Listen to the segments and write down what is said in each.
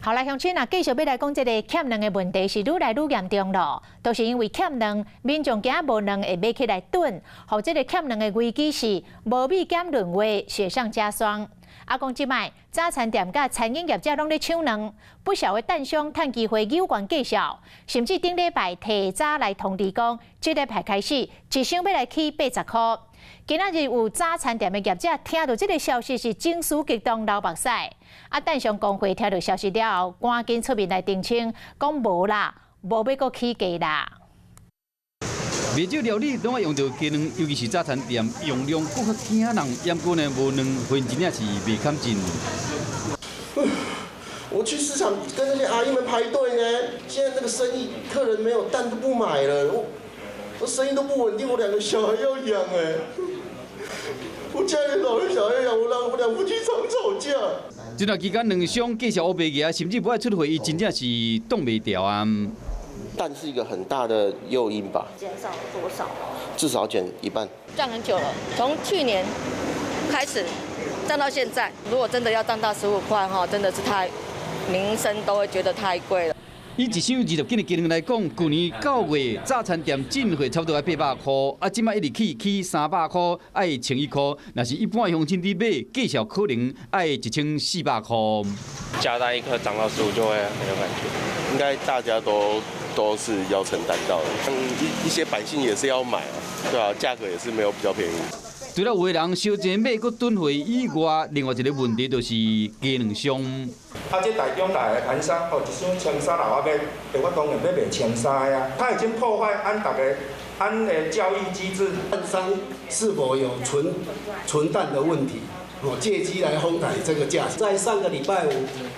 后来乡亲啊，继续要来讲这个欠粮的问题是愈来愈严重咯，都是因为欠粮，民众惊无粮会买起来囤，或这个欠粮的危机是无米减润为雪上加霜。啊，讲即摆早餐店甲餐饮业者拢咧抢粮，不少的蛋商趁机会有关计销，甚至顶礼拜提早来通知讲，即礼拜开始一箱要来起80块。今仔日有早餐店的业者听到这个消息是情绪激动流目屎，啊，蛋商工会听到消息了后，赶紧出面来澄清，讲无啦，无要搁起价啦。卖酒料理拢爱用到鸡卵，尤其是早餐店用量搁较惊人，严过呢无卵分真正是袂堪进。我去市场跟那些阿姨们排队呢，现在那个生意客人没有蛋都不买了，我生意都不稳定，我2个小孩要养哎，我家里老人小孩要养，我两夫妻常吵架。这段期间，两商计销乌白牙，甚至不爱出货，伊真正是挡袂掉啊。蛋是一个很大的诱因吧？减少多少？至少减1半。涨很久了，从去年开始涨到现在。如果真的要涨到15块哈，真的是民生都会觉得太贵了。以一箱20斤的鸡卵来讲，去年9月早餐店进货差不多要800块，啊，即摆一日起300块，爱1100块。若是一般乡亲伫买，计销可能爱1400块。加蛋一颗涨到15就会很有感觉，应该大家都是要承担到的。一些百姓也是要买啊，对啊，价格也是没有比较便宜。除了有的人烧钱买搁囤货以外，另外一个问题就是鸡卵商。啊，这大中大的盘商哦，一箱青沙老阿伯，我当然要卖青沙呀。他已经破坏按的交易机制。蛋商是否有存蛋的问题？借机来哄抬这个价钱。在上个礼拜5，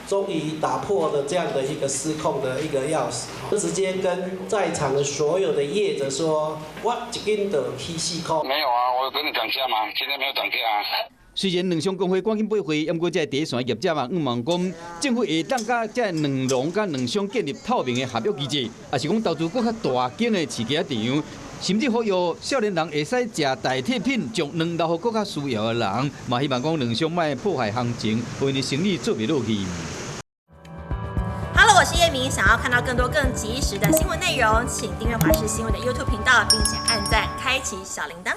终于打破了这样的一个失控的一个钥匙，直接跟在场的所有的业者说，我一斤就起4块。没有啊，我跟你讲价嘛，今天没有涨价啊。虽然两商工会赶紧驳回，不过这第一线业者嘛，望讲政府会当甲这两农甲两商建立透明的合约机制，也是讲投资更较大间的市价场，甚至呼吁少年人会使食代替品，将粮留予更较需要的人，嘛希望讲两商莫破坏行情，为你生意做袂落去。Hello， 我是叶明，想要看到更多更及时的新闻内容，请订阅华视新闻的 YouTube 频道，并且按赞，开启小铃铛。